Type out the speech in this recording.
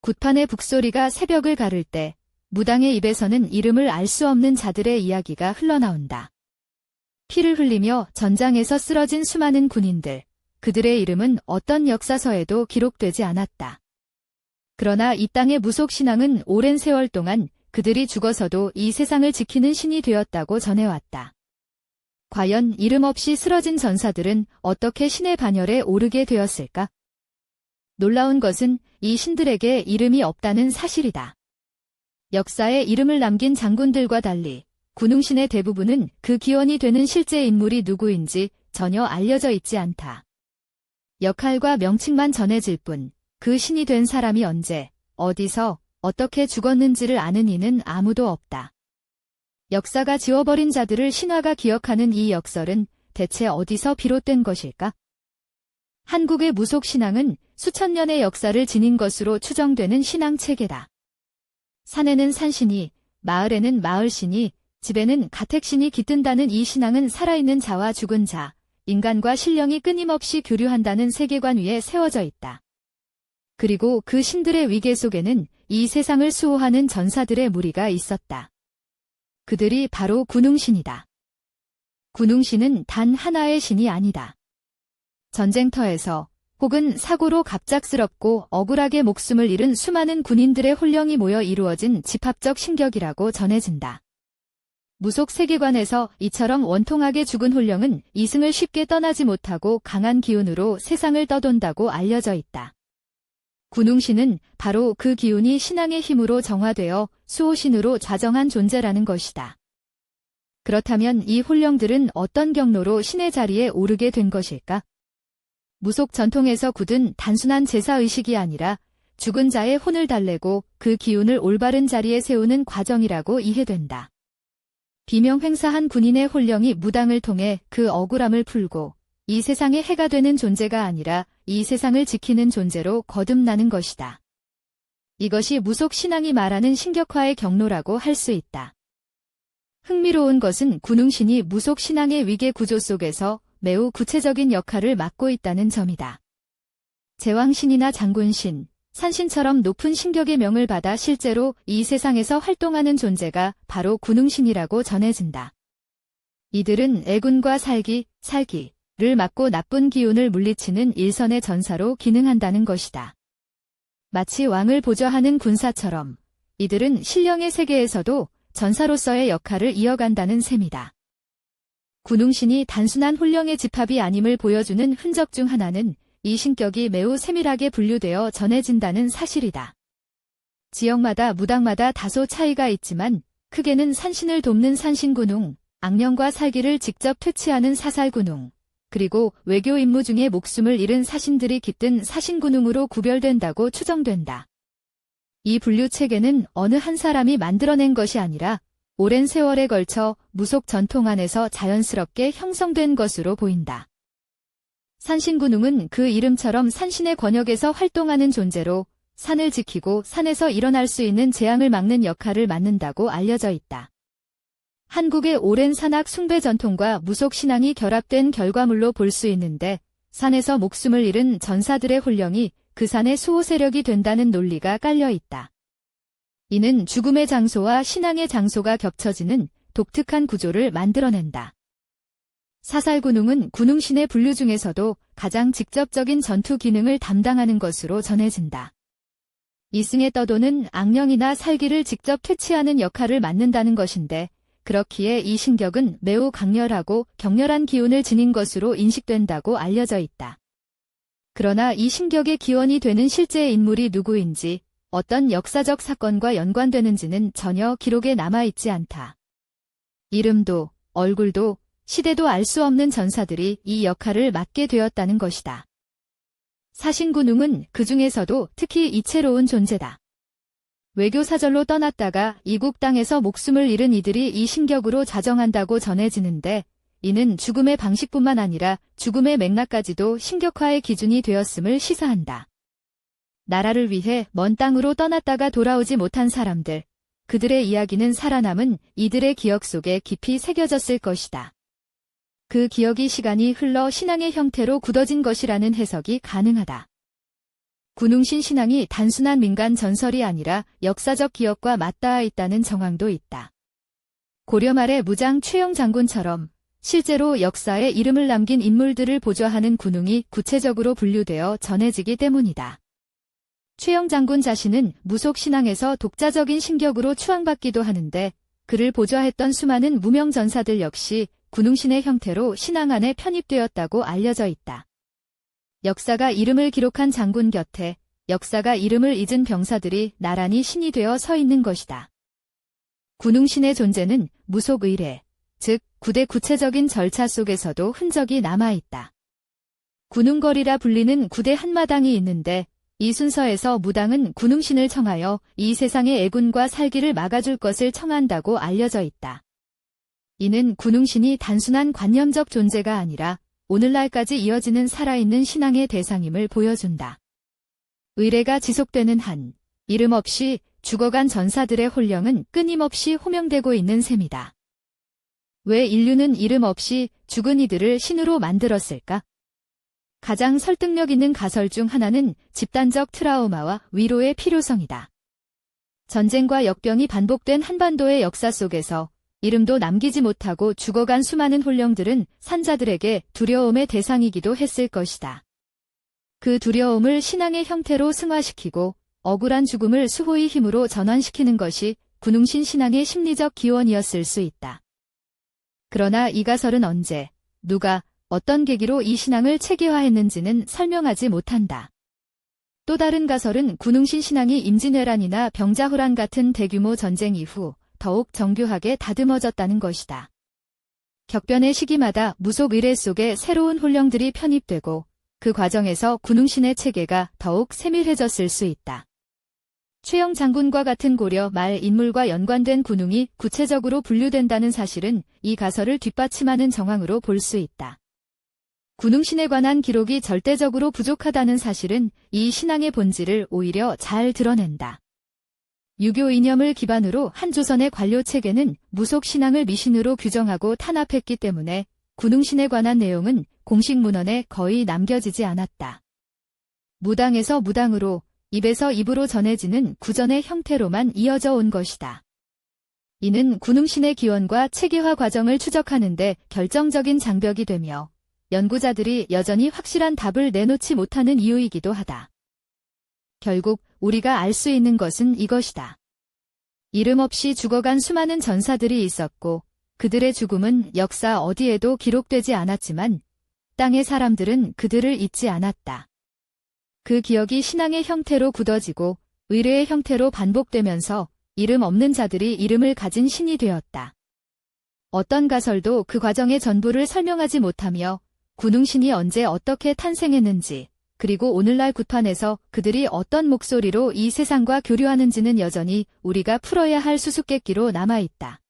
굿판의 북소리가 새벽을 가를 때 무당의 입에서는 이름을 알 수 없는 자들의 이야기가 흘러나온다. 피를 흘리며 전장에서 쓰러진 수많은 군인들, 그들의 이름은 어떤 역사서에도 기록되지 않았다. 그러나 이 땅의 무속신앙은 오랜 세월 동안 그들이 죽어서도 이 세상을 지키는 신이 되었다고 전해왔다. 과연 이름 없이 쓰러진 전사들은 어떻게 신의 반열에 오르게 되었을까? 놀라운 것은 이 신들에게 이름이 없다는 사실이다. 역사에 이름을 남긴 장군들과 달리 군웅신의 대부분은 그 기원이 되는 실제 인물이 누구인지 전혀 알려져 있지 않다. 역할과 명칭만 전해질 뿐 그 신이 된 사람이 언제, 어디서, 어떻게 죽었는지를 아는 이는 아무도 없다. 역사가 지워버린 자들을 신화가 기억하는 이 역설은 대체 어디서 비롯된 것일까? 한국의 무속신앙은 수천 년의 역사를 지닌 것으로 추정되는 신앙체계다. 산에는 산신이, 마을에는 마을신이, 집에는 가택신이 깃든다는 이 신앙은 살아있는 자와 죽은 자, 인간과 신령이 끊임없이 교류한다는 세계관 위에 세워져 있다. 그리고 그 신들의 위계 속에는 이 세상을 수호하는 전사들의 무리가 있었다. 그들이 바로 군웅신이다. 군웅신은 단 하나의 신이 아니다. 전쟁터에서 혹은 사고로 갑작스럽고 억울하게 목숨을 잃은 수많은 군인들의 혼령이 모여 이루어진 집합적 신격이라고 전해진다. 무속 세계관에서 이처럼 원통하게 죽은 혼령은 이승을 쉽게 떠나지 못하고 강한 기운으로 세상을 떠돈다고 알려져 있다. 군웅신은 바로 그 기운이 신앙의 힘으로 정화되어 수호신으로 좌정한 존재라는 것이다. 그렇다면 이 혼령들은 어떤 경로로 신의 자리에 오르게 된 것일까? 무속 전통에서 굳은 단순한 제사의식이 아니라 죽은 자의 혼을 달래고 그 기운을 올바른 자리에 세우는 과정이라고 이해된다. 비명횡사한 군인의 혼령이 무당을 통해 그 억울함을 풀고 이 세상에 해가 되는 존재가 아니라 이 세상을 지키는 존재로 거듭나는 것이다. 이것이 무속 신앙이 말하는 신격화의 경로라고 할 수 있다. 흥미로운 것은 군웅신이 무속 신앙의 위계 구조 속에서 매우 구체적인 역할을 맡고 있다는 점이다. 제왕신이나 장군신, 산신처럼 높은 신격의 명을 받아 실제로 이 세상에서 활동하는 존재가 바로 군웅신이라고 전해진다. 이들은 애군과 살기를 막고 나쁜 기운을 물리치는 일선의 전사로 기능한다는 것이다. 마치 왕을 보좌하는 군사처럼 이들은 신령의 세계에서도 전사로서의 역할을 이어간다는 셈이다. 군웅신이 단순한 혼령의 집합이 아님을 보여주는 흔적 중 하나는 이 신격이 매우 세밀하게 분류되어 전해진다는 사실이다. 지역마다 무당마다 다소 차이가 있지만 크게는 산신을 돕는 산신군웅, 악령과 살기를 직접 퇴치하는 사살군웅, 그리고 외교 임무 중에 목숨을 잃은 사신들이 깃든 사신군웅으로 구별된다고 추정된다. 이 분류 체계는 어느 한 사람이 만들어낸 것이 아니라 오랜 세월에 걸쳐 무속 전통 안에서 자연스럽게 형성된 것으로 보인다. 산신군웅은 그 이름처럼 산신의 권역에서 활동하는 존재로 산을 지키고 산에서 일어날 수 있는 재앙을 막는 역할을 맡는다고 알려져 있다. 한국의 오랜 산악 숭배 전통과 무속 신앙이 결합된 결과물로 볼 수 있는데 산에서 목숨을 잃은 전사들의 혼령이 그 산의 수호 세력이 된다는 논리가 깔려 있다. 이는 죽음의 장소와 신앙의 장소가 겹쳐지는 독특한 구조를 만들어낸다. 사살군웅은 군웅신의 분류 중에서도 가장 직접적인 전투 기능을 담당하는 것으로 전해진다. 이승에 떠도는 악령이나 살기를 직접 퇴치하는 역할을 맡는다는 것인데 그렇기에 이 신격은 매우 강렬하고 격렬한 기운을 지닌 것으로 인식된다고 알려져 있다. 그러나 이 신격의 기원이 되는 실제 인물이 누구인지 어떤 역사적 사건과 연관되는지는 전혀 기록에 남아있지 않다. 이름도 얼굴도 시대도 알 수 없는 전사들이 이 역할을 맡게 되었다는 것이다. 사신군웅은 그 중에서도 특히 이채로운 존재다. 외교사절로 떠났다가 이국 땅에서 목숨을 잃은 이들이 이 신격으로 자정한다고 전해지는데 이는 죽음의 방식뿐만 아니라 죽음의 맥락까지도 신격화의 기준이 되었음을 시사한다. 나라를 위해 먼 땅으로 떠났다가 돌아오지 못한 사람들, 그들의 이야기는 살아남은 이들의 기억 속에 깊이 새겨졌을 것이다. 그 기억이 시간이 흘러 신앙의 형태로 굳어진 것이라는 해석이 가능하다. 군웅신 신앙이 단순한 민간 전설이 아니라 역사적 기억과 맞닿아 있다는 정황도 있다. 고려 말의 무장 최영 장군처럼 실제로 역사에 이름을 남긴 인물들을 보좌하는 군웅이 구체적으로 분류되어 전해지기 때문이다. 최영 장군 자신은 무속 신앙에서 독자적인 신격으로 추앙받기도 하는데 그를 보좌했던 수많은 무명 전사들 역시 군웅신의 형태로 신앙 안에 편입되었다고 알려져 있다. 역사가 이름을 기록한 장군 곁에 역사가 이름을 잊은 병사들이 나란히 신이 되어 서 있는 것이다. 군웅신의 존재는 무속 의례, 즉 구대 구체적인 절차 속에서도 흔적이 남아있다. 군웅거리라 불리는 구대 한마당이 있는데 이 순서에서 무당은 군웅신을 청하여 이 세상의 애군과 살기를 막아줄 것을 청한다고 알려져 있다. 이는 군웅신이 단순한 관념적 존재가 아니라 오늘날까지 이어지는 살아있는 신앙의 대상임을 보여준다. 의례가 지속되는 한 이름 없이 죽어간 전사들의 혼령은 끊임없이 호명되고 있는 셈이다. 왜 인류는 이름 없이 죽은 이들을 신으로 만들었을까? 가장 설득력 있는 가설 중 하나는 집단적 트라우마와 위로의 필요성이다. 전쟁과 역병이 반복된 한반도의 역사 속에서 이름도 남기지 못하고 죽어간 수많은 혼령들은 산자들에게 두려움의 대상이기도 했을 것이다. 그 두려움을 신앙의 형태로 승화시키고 억울한 죽음을 수호의 힘으로 전환시키는 것이 군웅신 신앙의 심리적 기원이었을 수 있다. 그러나 이 가설은 언제, 누가, 어떤 계기로 이 신앙을 체계화했는지는 설명하지 못한다. 또 다른 가설은 군웅신 신앙이 임진왜란이나 병자호란 같은 대규모 전쟁 이후 더욱 정교하게 다듬어졌다는 것이다. 격변의 시기마다 무속 의례 속에 새로운 혼령들이 편입되고 그 과정에서 군웅신의 체계가 더욱 세밀해졌을 수 있다. 최영 장군과 같은 고려 말 인물과 연관된 군웅이 구체적으로 분류된다는 사실은 이 가설을 뒷받침하는 정황으로 볼 수 있다. 군웅신에 관한 기록이 절대적으로 부족하다는 사실은 이 신앙의 본질을 오히려 잘 드러낸다. 유교 이념을 기반으로 한 조선의 관료 체계는 무속 신앙을 미신으로 규정하고 탄압했기 때문에 군웅신에 관한 내용은 공식 문헌에 거의 남겨지지 않았다. 무당에서 무당으로, 입에서 입으로 전해지는 구전의 형태로만 이어져 온 것이다. 이는 군웅신의 기원과 체계화 과정을 추적하는 데 결정적인 장벽이 되며 연구자들이 여전히 확실한 답을 내놓지 못하는 이유이기도 하다. 결국 우리가 알 수 있는 것은 이것이다. 이름 없이 죽어간 수많은 전사들이 있었고 그들의 죽음은 역사 어디에도 기록되지 않았지만 땅의 사람들은 그들을 잊지 않았다. 그 기억이 신앙의 형태로 굳어지고 의례의 형태로 반복되면서 이름 없는 자들이 이름을 가진 신이 되었다. 어떤 가설도 그 과정의 전부를 설명하지 못하며 군웅신이 언제 어떻게 탄생했는지, 그리고 오늘날 굿판에서 그들이 어떤 목소리로 이 세상과 교류하는지는 여전히 우리가 풀어야 할 수수께끼로 남아있다.